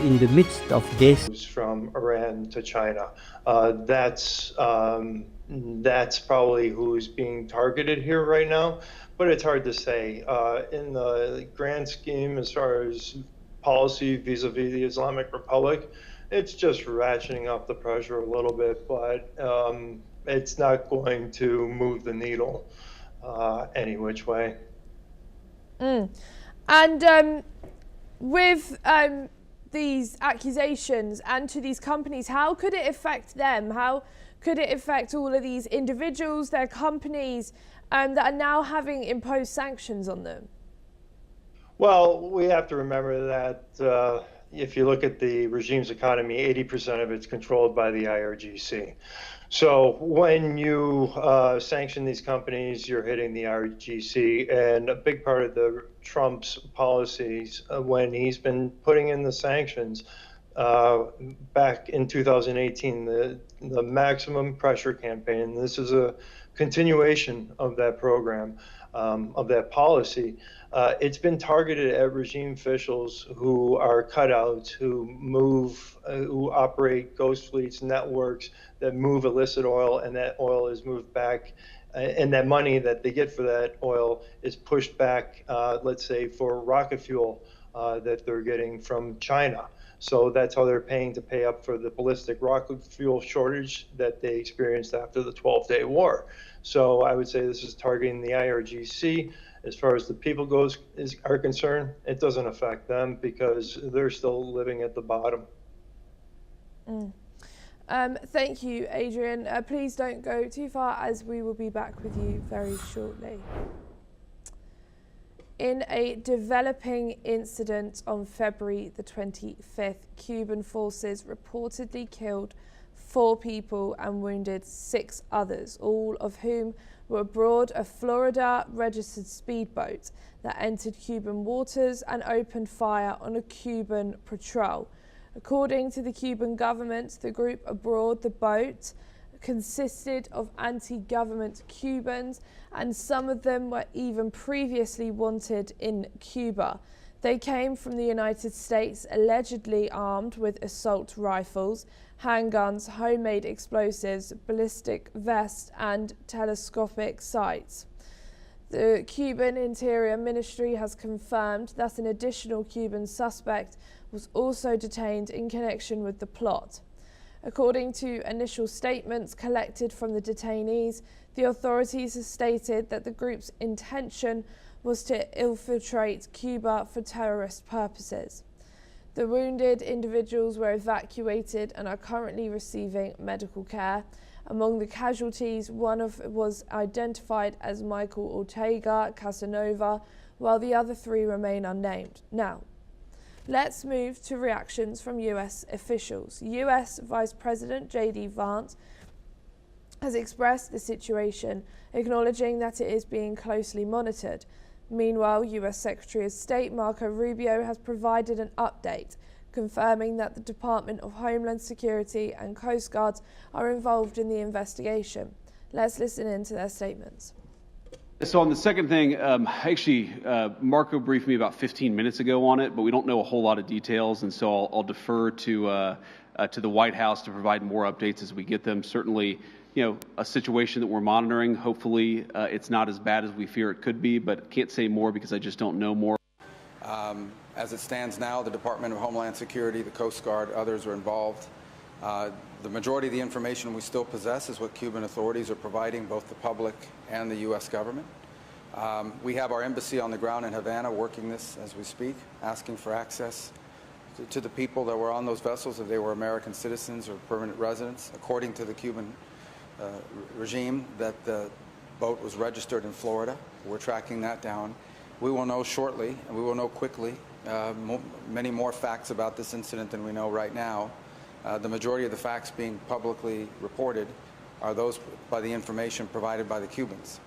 in the midst of this. From Iran to China. That's probably who's being targeted here right now, but it's hard to say. In the grand scheme, as far as policy vis-a-vis the Islamic Republic, it's just ratcheting up the pressure a little bit, but it's not going to move the needle any which way. And with these accusations and to these companies, how could it affect them? How could it affect all of these individuals, their companies, that are now having imposed sanctions on them? Well, we have to remember that if you look at the regime's economy, 80% of it's controlled by the IRGC. So when you sanction these companies, you're hitting the IRGC, and a big part of Trump's policies when he's been putting in the sanctions back in 2018, the maximum pressure campaign. This is a continuation of that program, of that policy. It's been targeted at regime officials who are cutouts, who operate ghost fleets, networks that move illicit oil, and that oil is moved back, and that money that they get for that oil is pushed back, let's say, for rocket fuel that they're getting from China. So that's how they're paying to pay up for the ballistic rocket fuel shortage that they experienced after the 12-day war. So I would say this is targeting the IRGC. As far as the people are concerned, it doesn't affect them because they're still living at the bottom. Thank you, Adrian. Please don't go too far, as we will be back with you very shortly. In a developing incident on February the 25th, Cuban forces reportedly killed 4 people and wounded 6 others, all of whom were aboard a Florida-registered speedboat that entered Cuban waters and opened fire on a Cuban patrol. According to the Cuban government, the group aboard the boat consisted of anti-government Cubans, and some of them were even previously wanted in Cuba. They came from the United States, allegedly armed with assault rifles, handguns, homemade explosives, ballistic vests, and telescopic sights. The Cuban Interior Ministry has confirmed that an additional Cuban suspect was also detained in connection with the plot. According to initial statements collected from the detainees, the authorities have stated that the group's intention was to infiltrate Cuba for terrorist purposes. The wounded individuals were evacuated and are currently receiving medical care. Among the casualties, one was identified as Michael Ortega Casanova, while the other 3 remain unnamed. Now, let's move to reactions from US officials. US Vice President J.D. Vance has expressed the situation, acknowledging that it is being closely monitored. Meanwhile, US Secretary of State Marco Rubio has provided an update, confirming that the Department of Homeland Security and Coast Guards are involved in the investigation. Let's listen in to their statements. So on the second thing, actually, Marco briefed me about 15 minutes ago on it, but we don't know a whole lot of details, and so I'll defer to the White House to provide more updates as we get them. Certainly, a situation that we're monitoring. Hopefully, it's not as bad as we fear it could be, but can't say more because I just don't know more. As it stands now, the Department of Homeland Security, the Coast Guard, others are involved. The majority of the information we still possess is what Cuban authorities are providing both the public and the U.S. government. We have our embassy on the ground in Havana working this as we speak, asking for access to the people that were on those vessels, if they were American citizens or permanent residents, according to the Cuban regime, that the boat was registered in Florida. We're tracking that down. We will know shortly, and we will know quickly, many more facts about this incident than we know right now. The majority of the facts being publicly reported are those by the information provided by the Cubans.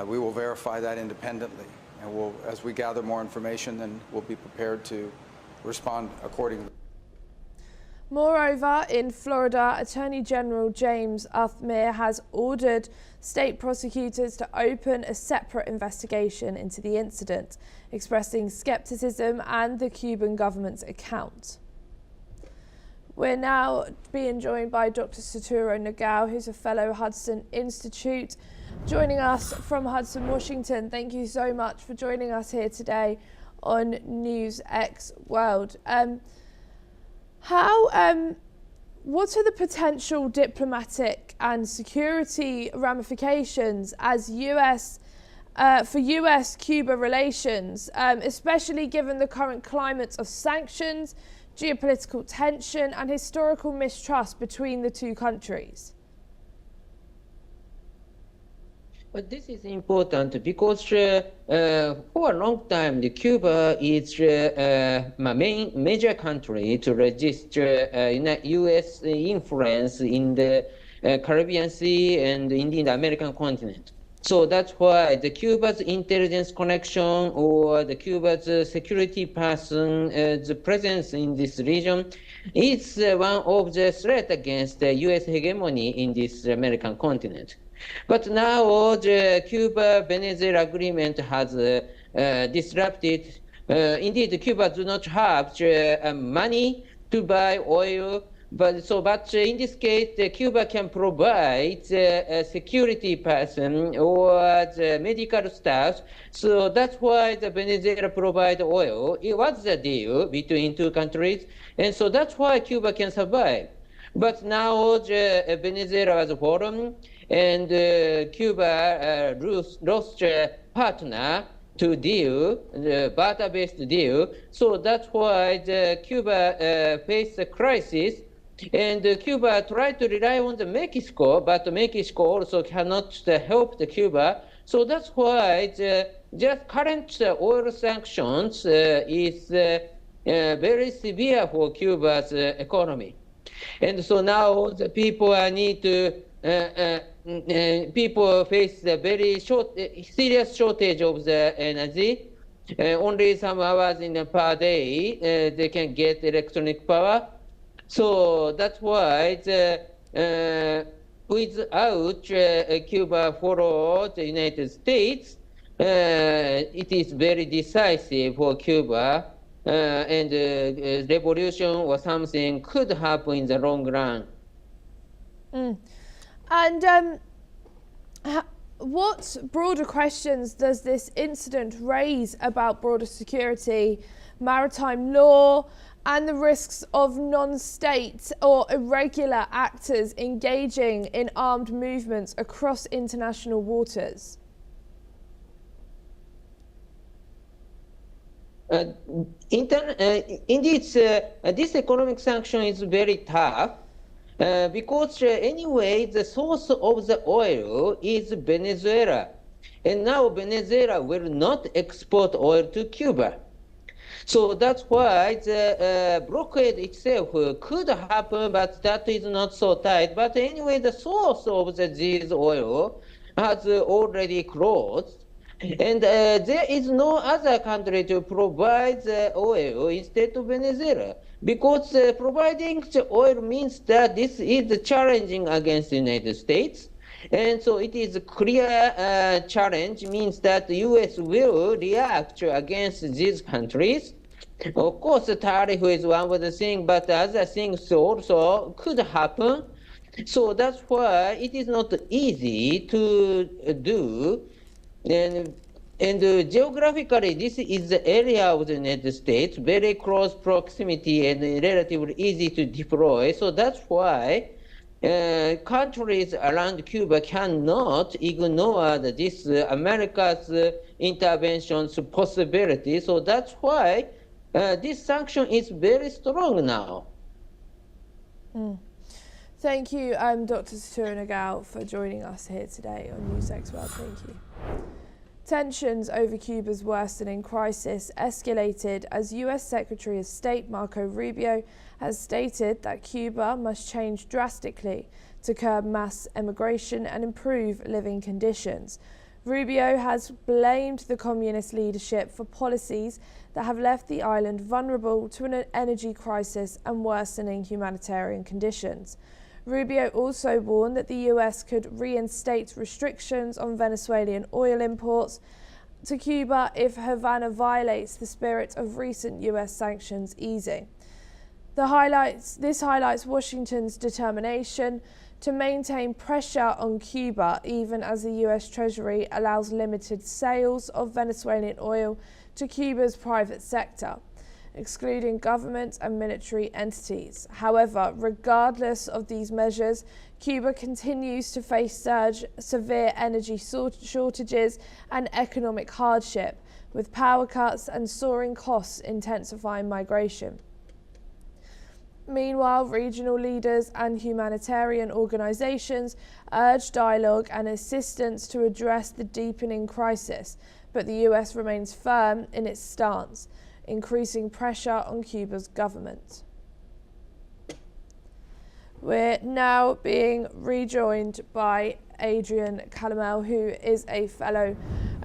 We will verify that independently, and as we gather more information, then we'll be prepared to respond accordingly. Moreover, in Florida, Attorney General James Athmir has ordered state prosecutors to open a separate investigation into the incident, expressing skepticism and the Cuban government's account. We're now being joined by Dr. Satoru Nagao, who's a fellow Hudson Institute, joining us from Hudson, Washington. Thank you so much for joining us here today on NewsX World. What are the potential diplomatic and security ramifications as for US-Cuba relations, especially given the current climate of sanctions, geopolitical tension and historical mistrust between the two countries? But this is important because for a long time, Cuba is a major country to register U.S. influence in the Caribbean Sea and in the American continent. So that's why the Cuba's intelligence connection or the Cuba's security person's presence in this region is one of the threats against the U.S. hegemony in this American continent. But now the Cuba-Venezuela agreement has disrupted. Indeed, Cuba does not have money to buy oil. But in this case, Cuba can provide a security person or the medical staff. So that's why the Venezuela provide oil. It was a deal between two countries, and so that's why Cuba can survive. But now Venezuela was fallen, and Cuba lost a partner to deal, the barter-based deal. So that's why Cuba faced a crisis. And Cuba tried to rely on Mexico, but Mexico also cannot help Cuba. So that's why just current oil sanctions is very severe for Cuba's economy. And so now the people need to people face a very serious shortage of the energy. Only some hours per day they can get electronic power. So that's why without Cuba follow the United States, it is very decisive for Cuba, and revolution or something could happen in the long run. And what broader questions does this incident raise about broader security, maritime law, and the risks of non-state or irregular actors engaging in armed movements across international waters? Indeed, this economic sanction is very tough because anyway, the source of the oil is Venezuela. And now Venezuela will not export oil to Cuba. So that's why the blockade itself could happen, but that is not so tight. But anyway, the source of this oil has already closed. And there is no other country to provide the oil instead of Venezuela. Because providing the oil means that this is challenging against the United States. And so it is a clear challenge, means that the U.S. will react against these countries. Of course, the tariff is one of the things, but other things also could happen. So that's why it is not easy to do. And geographically, this is the area of the United States, very close proximity and relatively easy to deploy. So that's why countries around Cuba cannot ignore this America's intervention's possibility. So that's why this sanction is very strong now. Thank you, Dr. Satoru Nagao, for joining us here today on NewsX World. Thank you. Tensions over Cuba's worsening crisis escalated as US Secretary of State Marco Rubio has stated that Cuba must change drastically to curb mass emigration and improve living conditions. Rubio has blamed the communist leadership for policies that have left the island vulnerable to an energy crisis and worsening humanitarian conditions. Rubio also warned that the US could reinstate restrictions on Venezuelan oil imports to Cuba if Havana violates the spirit of recent US sanctions easing. This highlights Washington's determination to maintain pressure on Cuba, even as the US Treasury allows limited sales of Venezuelan oil to Cuba's private sector, excluding government and military entities. However, regardless of these measures, Cuba continues to face severe energy shortages and economic hardship, with power cuts and soaring costs intensifying migration. Meanwhile, regional leaders and humanitarian organizations urge dialogue and assistance to address the deepening crisis, but the US remains firm in its stance, increasing pressure on Cuba's government. We're now being rejoined by Adrian Calamel, who is a fellow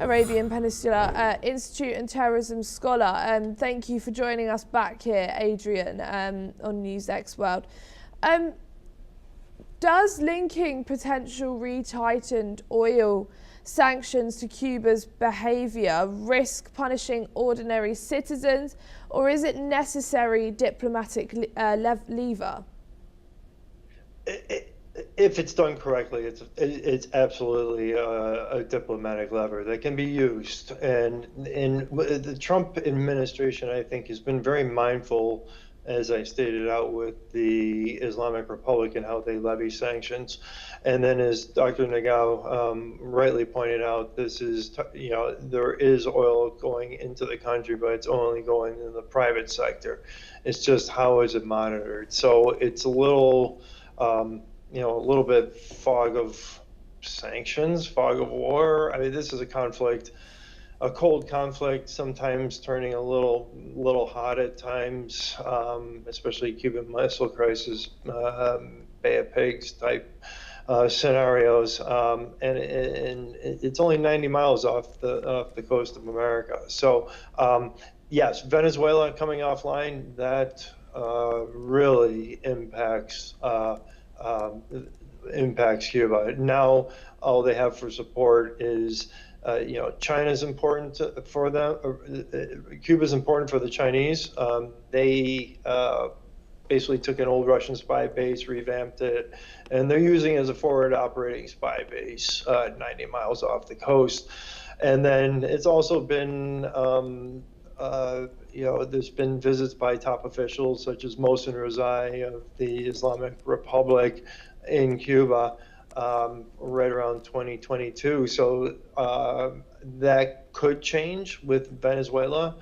Arabian Peninsula Institute and terrorism scholar. Thank you for joining us back here, Adrian, on NewsX World. Does linking potential retightened oil sanctions to Cuba's behaviour risk punishing ordinary citizens, or is it necessary diplomatic lever? If it's done correctly, it's absolutely a diplomatic lever that can be used. And the Trump administration, I think, has been very mindful, as I stated out with the Islamic Republic and how they levy sanctions. And then, as Dr. Nagao rightly pointed out, this is, there is oil going into the country, but it's only going in the private sector. It's just how is it monitored? So it's a little, a little bit fog of sanctions, fog of war. I mean, this is a conflict, a cold conflict, sometimes turning a little hot at times, especially Cuban Missile Crisis, Bay of Pigs type scenarios, and it's only 90 miles off the coast of America. So yes, Venezuela coming offline, that really impacts Cuba. Now all they have for support is China's important for them. Cuba's important for the Chinese. They basically took an old Russian spy base, revamped it, and they're using it as a forward operating spy base 90 miles off the coast. And then it's also been, there's been visits by top officials such as Mohsen Rezai of the Islamic Republic in Cuba right around 2022. So that could change with Venezuela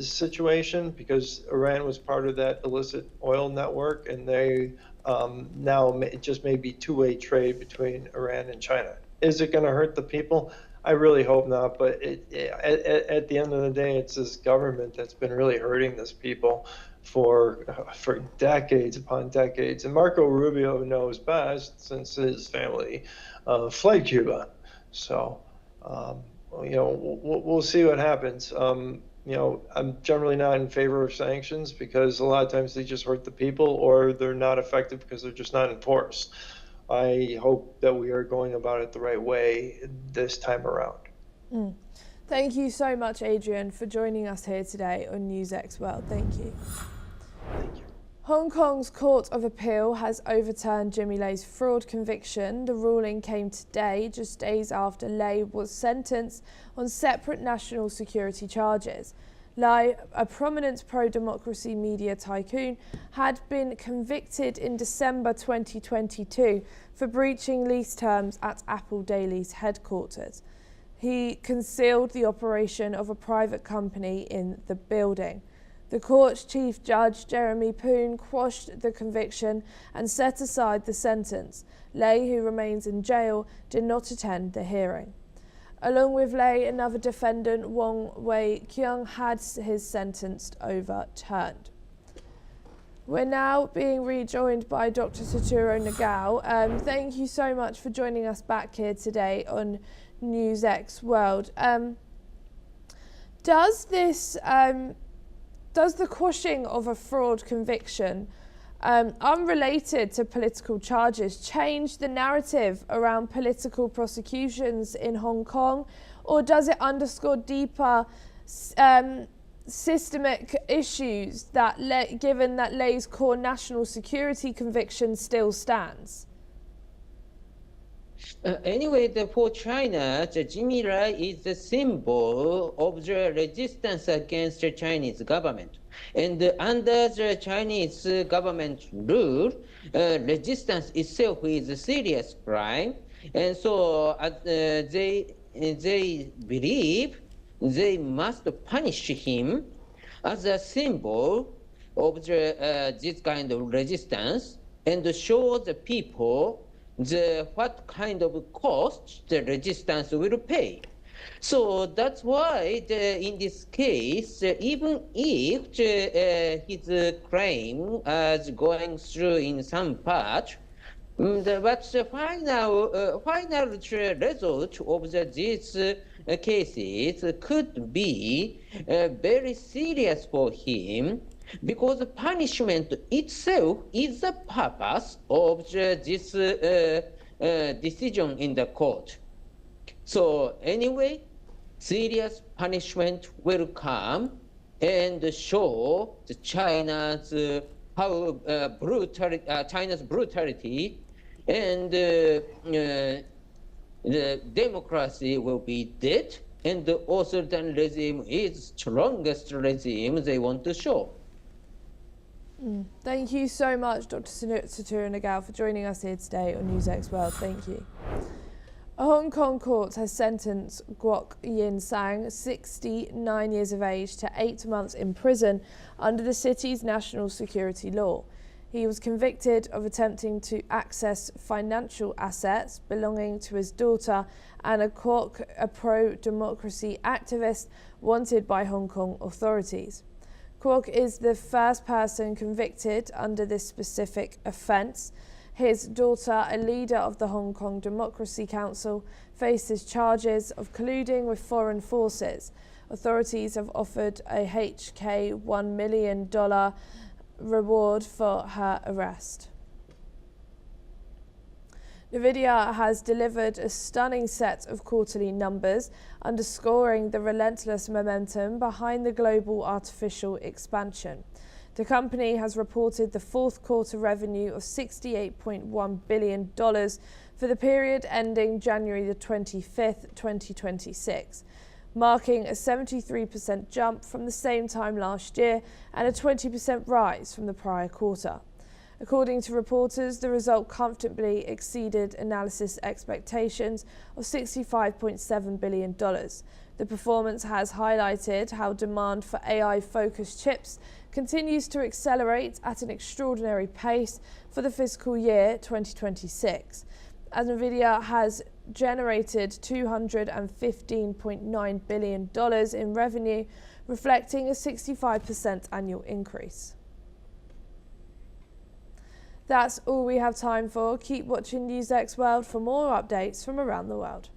situation, because Iran was part of that illicit oil network, and they now it just may be two-way trade between Iran and China. Is it going to hurt the people? I really hope not, but at the end of the day, it's this government that's been really hurting this people for decades upon decades. And Marco Rubio knows best, since his family fled Cuba. So, we'll see what happens. I'm generally not in favor of sanctions, because a lot of times they just hurt the people, or they're not effective because they're just not enforced. I hope that we are going about it the right way this time around. Thank you so much, Adrian, for joining us here today on NewsX World. Thank you. Thank you. Hong Kong's Court of Appeal has overturned Jimmy Lei's fraud conviction. The ruling came today, just days after Lei was sentenced on separate national security charges. Lai, a prominent pro-democracy media tycoon, had been convicted in December 2022 for breaching lease terms at Apple Daily's headquarters. He concealed the operation of a private company in the building. The court's chief judge, Jeremy Poon, quashed the conviction and set aside the sentence. Lei, who remains in jail, did not attend the hearing. Along with Lei, another defendant, Wong Wei Kyung, had his sentence overturned. We're now being rejoined by Dr. Satoru Nagao. Thank you so much for joining us back here today on NewsX World. Does the quashing of a fraud conviction unrelated to political charges change the narrative around political prosecutions in Hong Kong, or does it underscore deeper systemic issues that, given that Lay's core national security conviction still stands? Anyway, for China, the Jimmy Lai is the symbol of the resistance against the Chinese government. And under the Chinese government rule, resistance itself is a serious crime. And so they believe they must punish him as a symbol of this kind of resistance and show the people what kind of cost the resistance will pay. So that's why in this case, even if his claim is going through in some part, but the final result of these cases could be very serious for him, because punishment itself is the purpose of this decision in the court. So anyway, serious punishment will come and show China's China's brutality, and the democracy will be dead, and the authoritarian regime is strongest regime they want to show. Thank you so much, Dr. Satura Nagao, for joining us here today on NewsX World. Thank you. A Hong Kong court has sentenced Kwok Yin Sang, 69 years of age, to 8 months in prison under the city's national security law. He was convicted of attempting to access financial assets belonging to his daughter, Anna Kwok, a pro-democracy activist wanted by Hong Kong authorities. Kwok is the first person convicted under this specific offence. His daughter, a leader of the Hong Kong Democracy Council, faces charges of colluding with foreign forces. Authorities have offered a HK $1 million reward for her arrest. Nvidia has delivered a stunning set of quarterly numbers, underscoring the relentless momentum behind the global artificial expansion. The company has reported the fourth quarter revenue of $68.1 billion for the period ending January the 25th, 2026, marking a 73% jump from the same time last year and a 20% rise from the prior quarter. According to reporters, the result comfortably exceeded analysis expectations of $65.7 billion. The performance has highlighted how demand for AI-focused chips continues to accelerate at an extraordinary pace for the fiscal year 2026, as Nvidia has generated $215.9 billion in revenue, reflecting a 65% annual increase. That's all we have time for. Keep watching NewsX World for more updates from around the world.